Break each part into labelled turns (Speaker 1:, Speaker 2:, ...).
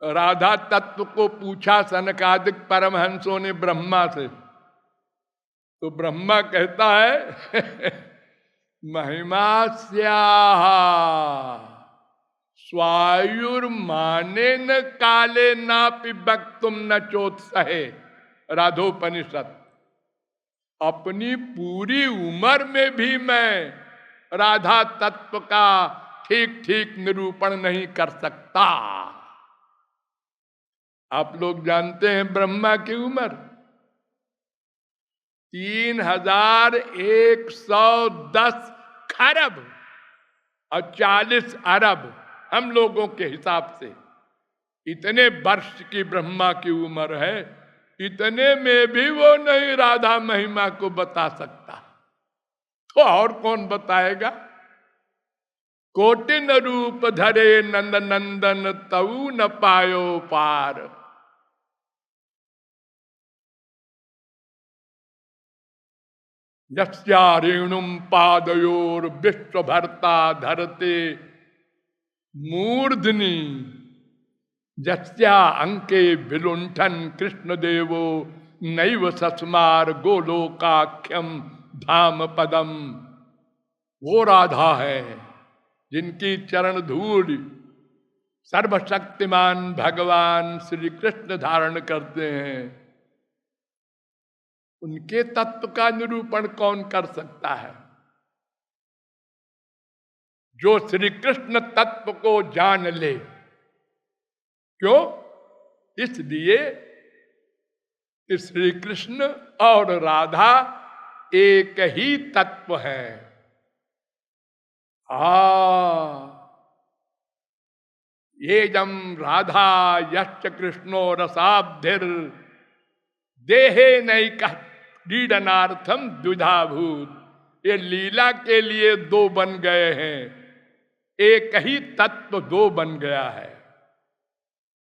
Speaker 1: राधा तत्व को पूछा सनकादिक परमहंसों ने ब्रह्मा से, तो ब्रह्मा कहता है महिमास्याः स्वायुर्माने न काले नापि वक्तुम न चोत्सहे। राधोपनिषद। अपनी पूरी उम्र में भी मैं राधा तत्व का ठीक ठीक निरूपण नहीं कर सकता। आप लोग जानते हैं ब्रह्मा की उम्र 3110 खरब और 40 अरब हम लोगों के हिसाब से। इतने वर्ष की ब्रह्मा की उम्र है, इतने में भी वो नहीं राधा महिमा को बता सकता, तो और कौन बताएगा। कोटिन रूप धरे नंद नंदन तऊ न पायो पार। यस्या रेणुम पादयोर विश्व भरता धरते मूर्धनि यस्या अंके विलुंठन कृष्ण देवो नैव सस्मार गोलोकाख्यम धाम पदम। वो राधा है जिनकी चरण धूल सर्वशक्तिमान भगवान श्री कृष्ण धारण करते हैं। उनके तत्व का निरूपण कौन कर सकता है। जो श्री कृष्ण तत्व को जान ले। क्यों? इसलिए श्री कृष्ण और राधा एक ही तत्व है। ये जम राधा यश्च कृष्णो रसाब्धिर देहे नैक क्रीडनार्थम द्विधाभूत। ये लीला के लिए दो बन गए हैं, एक ही तत्व दो बन गया है।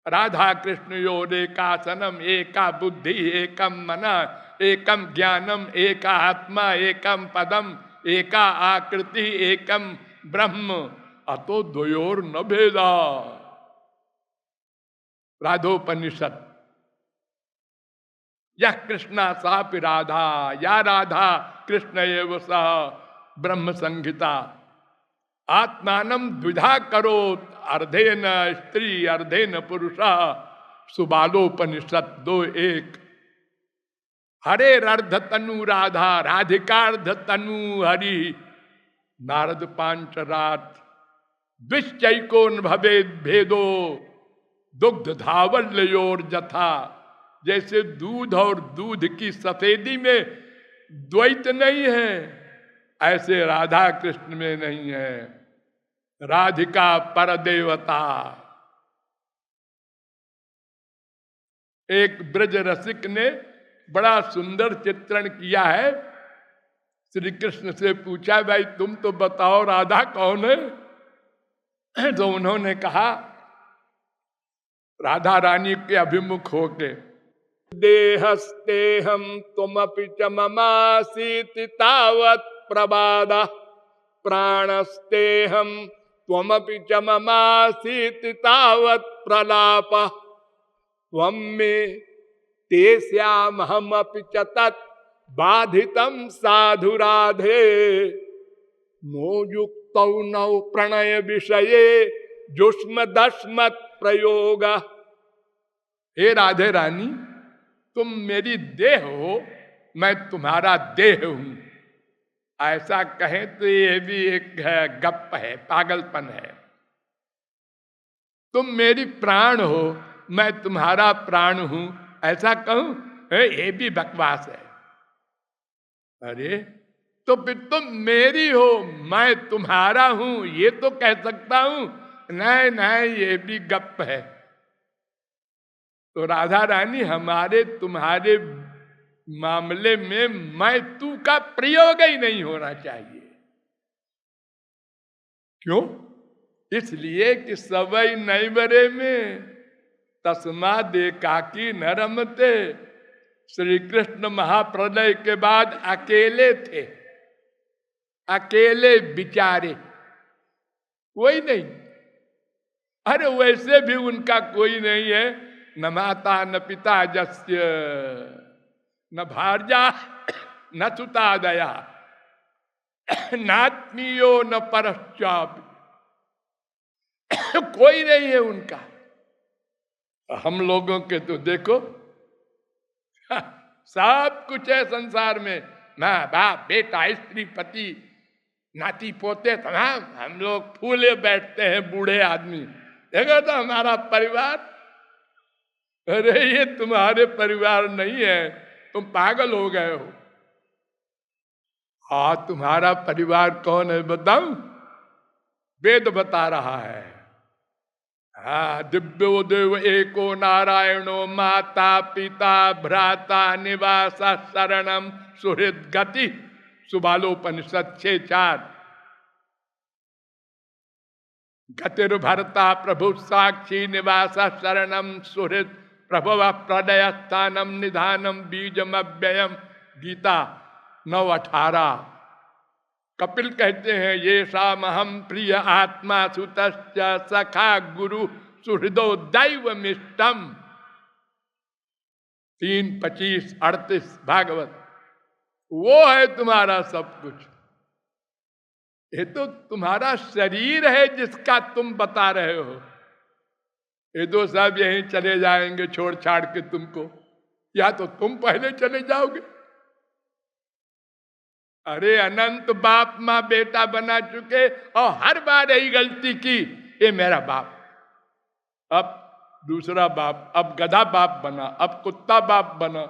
Speaker 1: राधा कृष्ण योरेकासनम एका बुद्धि एकम मना एकम ज्ञानम एका आत्मा एकम पदम एका आकृति एकम ब्रह्म अतो द्वयोर न भेदा। राधोपनिषद। यह कृष्णा सापि राधा या राधा कृष्ण एव सह ब्रह्म संहिता। आत्मानम द्विधा करोत अर्धेन स्त्री अर्धेन पुरुषः सुबालोपनिषद 2:1। हरे अर्ध तनु राधा राधिकार्ध तनु हरि। नारद पांचरात। द्विश्चैकोन भवेद भेदो दुग्ध धावल्योर जथा। जैसे दूध और दूध की सफेदी में द्वैत नहीं है, ऐसे राधा कृष्ण में नहीं है। राधिका परदेवता। एक ब्रज रसिक ने बड़ा सुंदर चित्रण किया है। श्री कृष्ण से पूछा, भाई तुम तो बताओ राधा कौन है। तो उन्होंने कहा, राधा रानी के अभिमुख होके, देहस्तेहम तुमपि च ममासीति तावत् प्रबादा प्राणस्तेहम त्वमपि च ममासीति तावत् प्रलाप त्वं मे तेस्यामहमपि च तत् बाधितं साधु राधे मोयुक्तौ नौ प्रणय विषये जुष्म दस्मत् प्रयोग। हे राधे रानी, तुम मेरी देह हो, मैं तुम्हारा देह हूं। ऐसा कहें तो ये भी एक गप है, पागलपन है। तुम मेरी प्राण हो, मैं तुम्हारा प्राण हूं, ऐसा कहूं ये भी बकवास है। अरे तो फिर तुम मेरी हो, मैं तुम्हारा हूं, ये तो कह सकता हूं। नहीं नहीं, ये भी गप है। तो राधा रानी, हमारे तुम्हारे मामले में मैं तू का प्रयोग ही नहीं होना चाहिए। क्यों? इसलिए कि सवई नैवरे में तस्मा दे काकी न रमते। श्री कृष्ण महाप्रलय के बाद अकेले थे, अकेले बिचारे, कोई नहीं। अरे वैसे भी उनका कोई नहीं है, न माता न पिता जस्य, न भार्या न सुता दया, नात्मीयो न परश्चाप, कोई नहीं है उनका। हम लोगों के तो देखो सब कुछ है संसार में, माँ बाप बेटा स्त्री पति नाती पोते, तमाम हम लोग फूले बैठते हैं बूढ़े आदमी। देखो तो हमारा परिवार, अरे ये तुम्हारे परिवार नहीं है, तुम पागल हो गए हो। हाँ तुम्हारा परिवार कौन है बताऊं? वेद बता रहा है। हाँ, दिव्यो देव एको नारायणो माता पिता भ्राता निवास शरणम सुहृद गति, सुबालोपनिषद 6:4। गतिर्भर्ता प्रभु साक्षी निवास शरणम सुहृद प्रभव प्रलय स्थानम निधानम बीजम अव्ययम, गीता 9:18। कपिल कहते हैं ये सामहम प्रिय आत्मा सुतश्च सखा गुरु सुहृदो दैवमिष्टम, 3:25-38 भागवत। वो है तुम्हारा सब कुछ। ये तो तुम्हारा शरीर है जिसका तुम बता रहे हो। ये तो सब यहीं चले जाएंगे छोड़ छाड़ के तुमको, या तो तुम पहले चले जाओगे। अरे अनंत बाप माँ बेटा बना चुके और हर बार यही गलती की, ये मेरा बाप, अब दूसरा बाप, अब गधा बाप बना, अब कुत्ता बाप बना।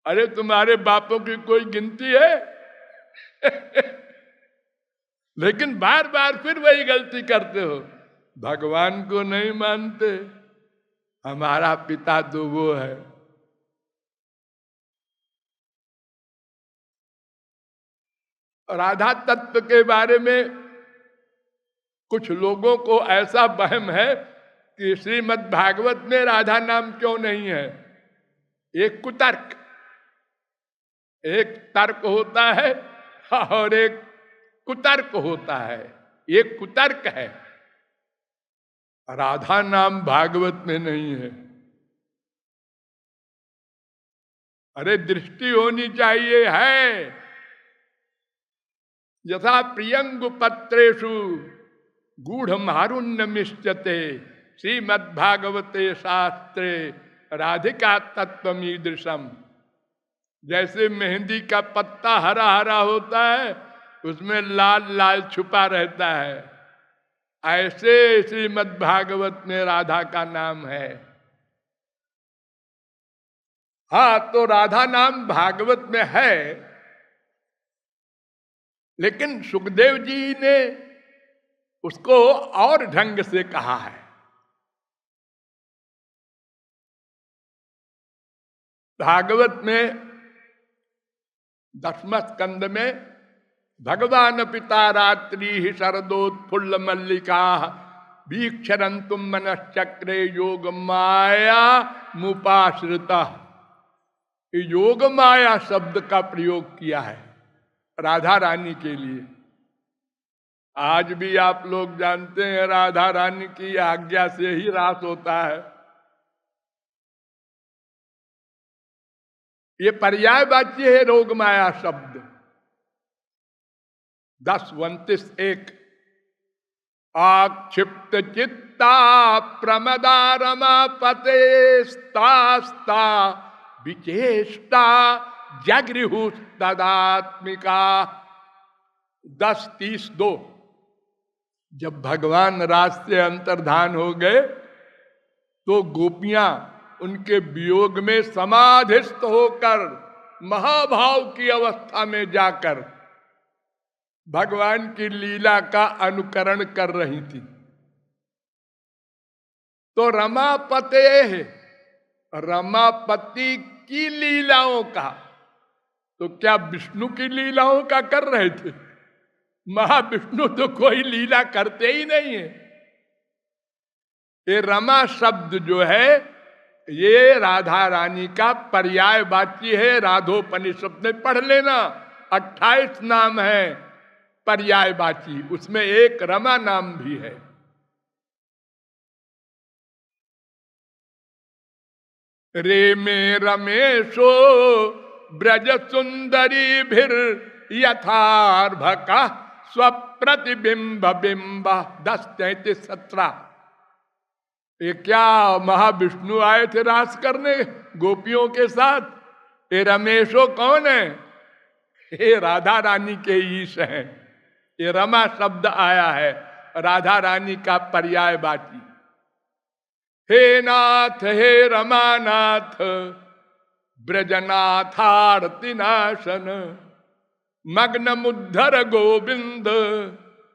Speaker 1: अरे तुम्हारे बापों की कोई गिनती है? लेकिन बार बार फिर वही गलती करते हो, भगवान को नहीं मानते। हमारा पिता तो वो है। राधा तत्व के बारे में कुछ लोगों को ऐसा वहम है कि श्रीमद् भागवत में राधा नाम क्यों नहीं है। एक कुतर्क, एक तर्क होता है और एक कुतर्क होता है। एक कुतर्क है, राधा नाम भागवत में नहीं है। अरे दृष्टि होनी चाहिए है। यथा प्रियंगु पत्रेषु गूढ़ मारुण्य मिष्यते, श्रीमद्भागवते शास्त्रे राधिका तत्वमीदृशम। जैसे मेहंदी का पत्ता हरा हरा होता है, उसमें लाल लाल छुपा रहता है, ऐसे श्रीमद्भागवत में राधा का नाम है। हाँ, तो राधा नाम भागवत में है, लेकिन सुखदेव जी ने उसको और ढंग से कहा है। भागवत में 10वें स्कंद में भगवान पिता रात्रि ही शरदोत्फुल्ल मल्लिका वीक्षरंतुम मनश्चक्रे योग माया मुपाश्रिता, योग माया शब्द का प्रयोग किया है राधा रानी के लिए। आज भी आप लोग जानते हैं राधा रानी की आज्ञा से ही रास होता है। ये पर्यायवाची है योग माया शब्द। 10:29 आक्षिप्त चित्ता प्रमदा रमा पते स्तास्ता विचेष्टा जगृहु तदात्मिका। 10:32 जब भगवान रास से अंतर्धान हो गए तो गोपियां उनके वियोग में समाधिस्थ होकर महाभाव की अवस्था में जाकर भगवान की लीला का अनुकरण कर रही थी। तो रमापते है, रमापति की लीलाओं का, तो क्या विष्णु की लीलाओं का कर रहे थे? महाविष्णु तो कोई लीला करते ही नहीं है। ये रमा शब्द जो है ये राधा रानी का पर्यायवाची है। राधोपनिषद में पढ़ लेना, 28 नाम है पर्यायवाची, उसमें एक रमा नाम भी है। रे में रमेशो ब्रज सुंदरी भीर यथार्भका स्वप्रतिबिंब बिंब 10:33-17। ये क्या महाविष्णु आए थे रास करने गोपियों के साथ? ये रमेशो कौन है? ये राधा रानी के ईश हैं। ये रमा शब्द आया है राधा रानी का पर्यायवाची। हे नाथ हे रमानाथ ब्रजनाथारति नाशन मग्न मुद्धर गोविंद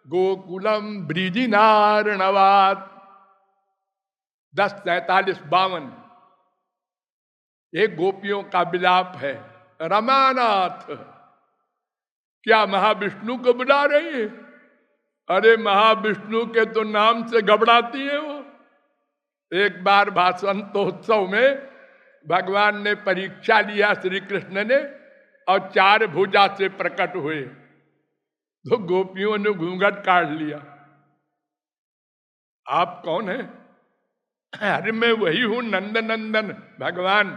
Speaker 1: गोकुलम ब्रिजिनार्णवात। 10:43-52 एक गोपियों का विलाप है। रमानाथ क्या महाविष्णु को बुला रही है? अरे महाविष्णु के तो नाम से घबराती है वो। एक बार भाषंतोत्सव में भगवान ने परीक्षा लिया श्री कृष्ण ने और 4 भुजा से प्रकट हुए तो गोपियों ने घूंघट काट लिया। आप कौन है? अरे मैं वही हूं नंद नंदन भगवान।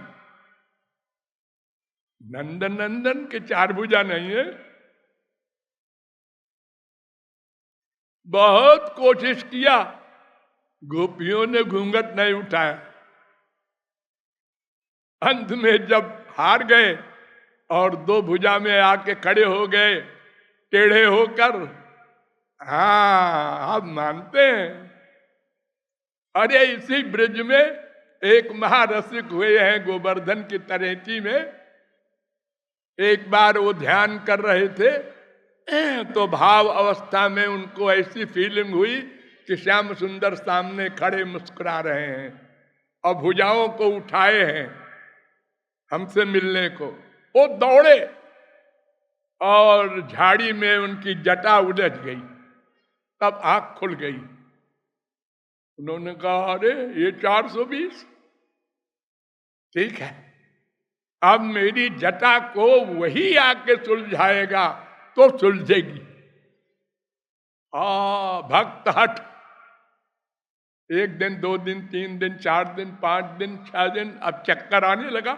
Speaker 1: नंद नंदन के 4 भुजा नहीं है। बहुत कोशिश किया, गोपियों ने घूंघट नहीं उठाया। अंत में जब हार गए और 2 भुजा में आके खड़े हो गए टेढ़े होकर, हाँ आप मानते हैं। अरे इसी ब्रिज में एक महारसिक हुए हैं गोवर्धन की तरेटी में। एक बार वो ध्यान कर रहे थे तो भाव अवस्था में उनको ऐसी फीलिंग हुई कि श्याम सुंदर सामने खड़े मुस्कुरा रहे हैं और भुजाओं को उठाए हैं हमसे मिलने को। वो दौड़े और झाड़ी में उनकी जटा उलझ गई। तब आंख खुल गई। उन्होंने कहा अरे ये 420 ठीक है, अब मेरी जटा को वही आके सुलझाएगा तो सुलझेगी। भक्त हट। 1 दिन 2 दिन 3 दिन 4 दिन 5 दिन 6 दिन अब चक्कर आने लगा।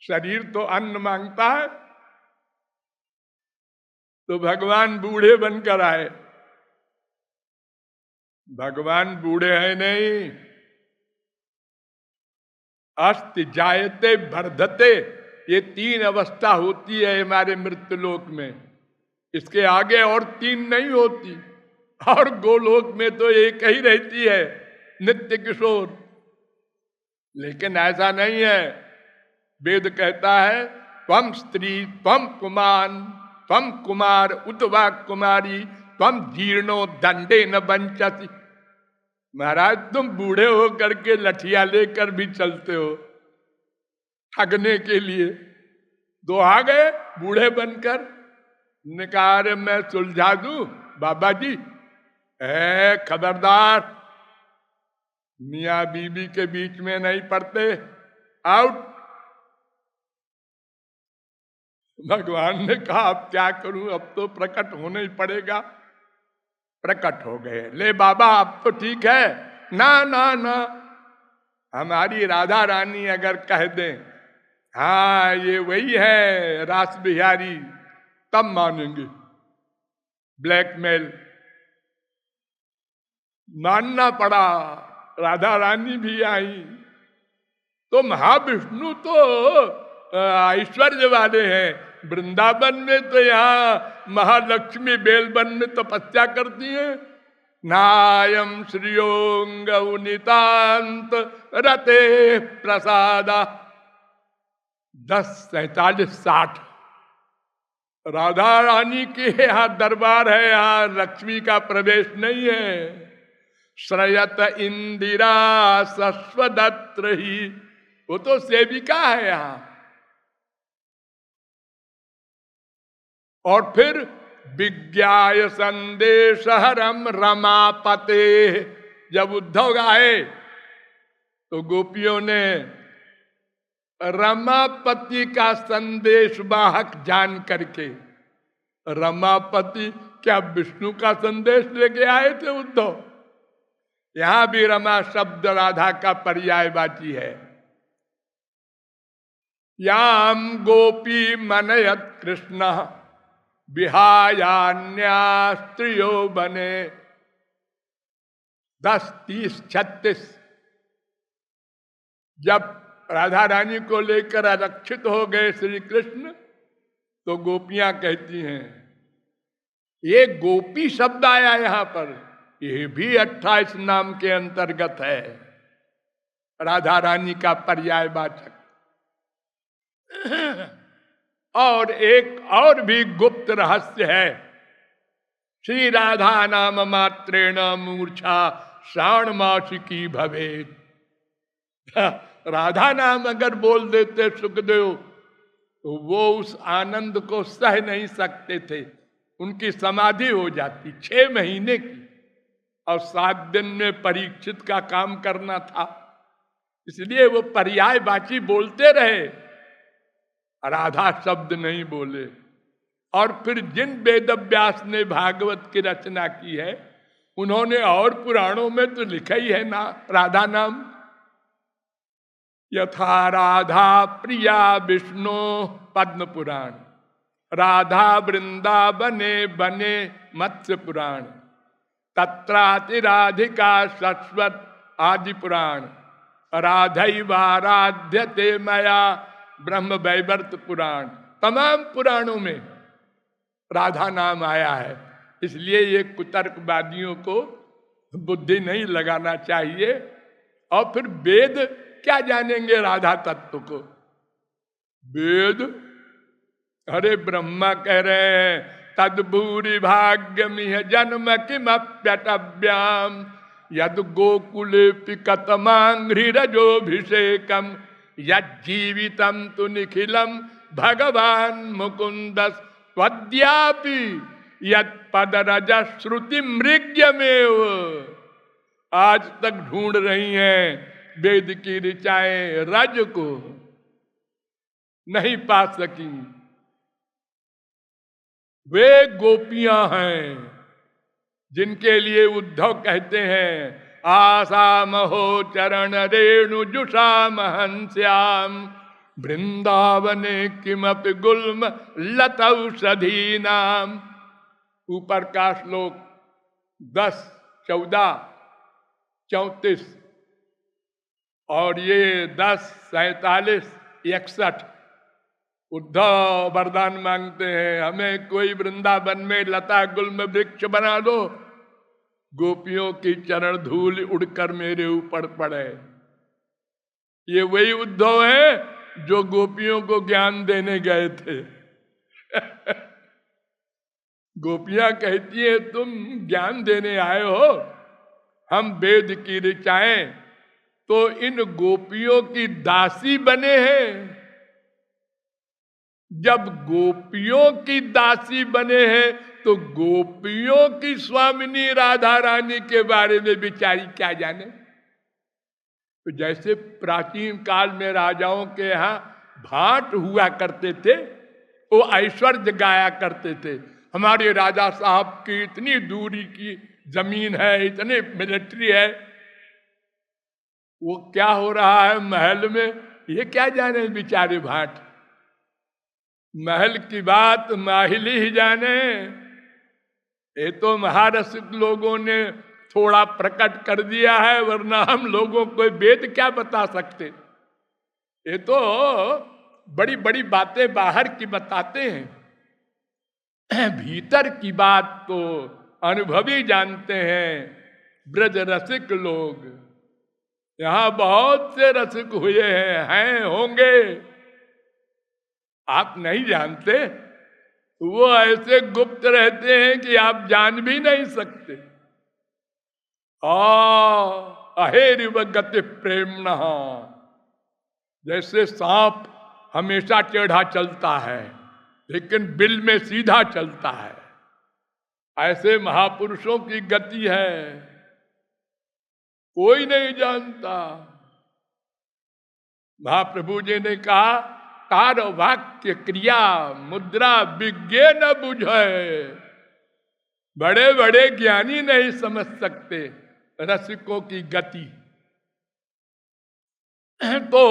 Speaker 1: शरीर तो अन्न मांगता है। तो भगवान बूढ़े बनकर आए। भगवान बूढ़े हैं नहीं। अस्ति जायते वर्धते, ये 3 अवस्था होती है हमारे मृत्युलोक में। इसके आगे और 3 नहीं होती। और गोलोक में तो एक ही रहती है, नित्य किशोर। लेकिन ऐसा नहीं है। वेद कहता है त्वम स्त्री त्वम कुमान त्वम कुमार उतवा कुमारी त्वम जीर्णो दंडे न बंचति। महाराज तुम बूढ़े हो करके लठिया लेकर भी चलते हो ठगने के लिए। 2 आ गए बूढ़े बनकर। निकार मैं सुलझा दूं बाबा जी। खबरदार, मियाँ बीबी के बीच में नहीं पड़ते, आउट। भगवान ने कहा अब क्या करूं, अब तो प्रकट होना ही पड़ेगा। प्रकट हो गए। ले बाबा अब तो ठीक है। ना ना ना, हमारी राधा रानी अगर कह दें हाँ ये वही है रास बिहारी, तब मानेंगे। ब्लैकमेल मानना पड़ा। राधा रानी भी आई। तो महाविष्णु तो ऐश्वर्य वाले हैं। वृंदावन में तो यहाँ महालक्ष्मी बेलवन में तपस्या करती है। नायम श्रियोंग नितांत रते प्रसादा। 10:47-60 राधा रानी के यहाँ दरबार है। यहाँ लक्ष्मी का प्रवेश नहीं है। श्रयत इंदिरा सस्वदत्र ही, वो तो सेविका है यहाँ। और फिर विज्ञाय संदेश हरम रमापते। जब उद्धव आए तो गोपियों ने रमापति का संदेश वाहक जान करके, रमापति क्या विष्णु का संदेश लेके आए थे उद्धव। यहां भी रमा शब्द राधा का पर्यायवाची है। याम गोपी मनयत कृष्ण विहायान्या स्त्रियो बने। 10, 30, 36 जब राधा रानी को लेकर आरक्षित हो गए श्री कृष्ण, तो गोपियां कहती हैं, ये गोपी शब्द आया यहां पर, ये भी 28 नाम के अंतर्गत है, राधा रानी का पर्यायवाचक। और एक और भी गुप्त रहस्य है, श्री राधा नाम मात्रेण मूर्छा श्रावण मासिकी भवेत्। राधा नाम अगर बोल देते सुखदेव, तो वो उस आनंद को सह नहीं सकते थे, उनकी समाधि हो जाती 6 महीने की, और 7 दिन में परीक्षित का काम करना था, इसलिए वो पर्यायवाची बोलते रहे, राधा शब्द नहीं बोले। और फिर जिन वेदव्यास ने भागवत की रचना की है, उन्होंने और पुराणों में तो लिखा ही है ना राधा नाम। यथा राधा प्रिया विष्णु पद्म पुराण, राधा वृंदावने बने मत्स्य पुराण, तत्रातिराधिका शाश्वत आदि पुराण, राधैवाराध्यते मया ब्रह्म वैवर्त पुराण। तमाम पुराणों में राधा नाम आया है, इसलिए ये कुतर्कवादियों को बुद्धि नहीं लगाना चाहिए। और फिर वेद क्या जानेंगे राधा तत्व को? वेद, अरे ब्रह्मा कह रहे हैं, तद्भूरि भाग्यमिह जन्म किमप्यटव्याम यद गोकुले कतमांघ्रिरजोभिषेकम यज्जीवितम तु निखिलम भगवान मुकुंदस त्वद्यापि यद पदरज श्रुति मृग्यमेव। आज तक ढूंढ रही हैं वेद की ऋचाएं रज को, नहीं पा सकी। वे गोपियां हैं जिनके लिए उद्धव कहते हैं, आसामहो चरण रेणु जुषाम हंस्याम वृंदावने किमपि गुल्म लतौषधी नाम। ऊपर का श्लोक 10, 14, 34 और ये 10, 47, 61 उद्धव वरदान मांगते हैं, हमें कोई वृंदावन में लता गुल्म वृक्ष बना दो, गोपियों की चरण धूल उड़कर मेरे ऊपर पड़े। ये वही उद्धव है जो गोपियों को ज्ञान देने गए थे। गोपियां कहती है, तुम ज्ञान देने आए हो, हम वेद की ऋचाएं तो इन गोपियों की दासी बने हैं। जब गोपियों की दासी बने हैं तो गोपियों की स्वामिनी राधा रानी के बारे में बिचारी क्या जाने। तो जैसे प्राचीन काल में राजाओं के यहाँ भाट हुआ करते थे, वो ऐश्वर्य गाया करते थे, हमारे राजा साहब की इतनी दूरी की जमीन है, इतने मिलिट्री है। वो क्या हो रहा है महल में, ये क्या जाने बेचारे भाट। महल की बात माहिली ही जाने। ये तो महारसिक लोगों ने थोड़ा प्रकट कर दिया है, वरना हम लोगों को वेद क्या बता सकते। ये तो बड़ी बड़ी बातें बाहर की बताते हैं, भीतर की बात तो अनुभवी जानते हैं ब्रज रसिक लोग। यहां बहुत से रसिक हुए हैं होंगे, आप नहीं जानते। वो ऐसे गुप्त रहते हैं कि आप जान भी नहीं सकते। अहेरिव गति प्रेमणः, जैसे सांप हमेशा टेढ़ा चलता है लेकिन बिल में सीधा चलता है, ऐसे महापुरुषों की गति है, कोई नहीं जानता। महाप्रभु जी ने कहा, तार वाक्य क्रिया मुद्रा विज्ञ न बुझे। बड़े बड़े ज्ञानी नहीं समझ सकते रसिकों की गति। तो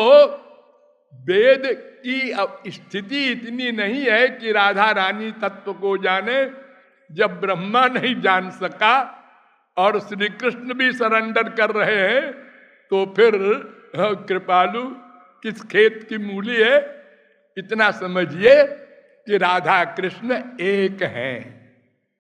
Speaker 1: वेद की स्थिति इतनी नहीं है कि राधा रानी तत्व को जाने। जब ब्रह्मा नहीं जान सका और श्री कृष्ण भी सरेंडर कर रहे हैं, तो फिर कृपालु किस खेत की मूली है। इतना समझिए कि राधा कृष्ण एक हैं।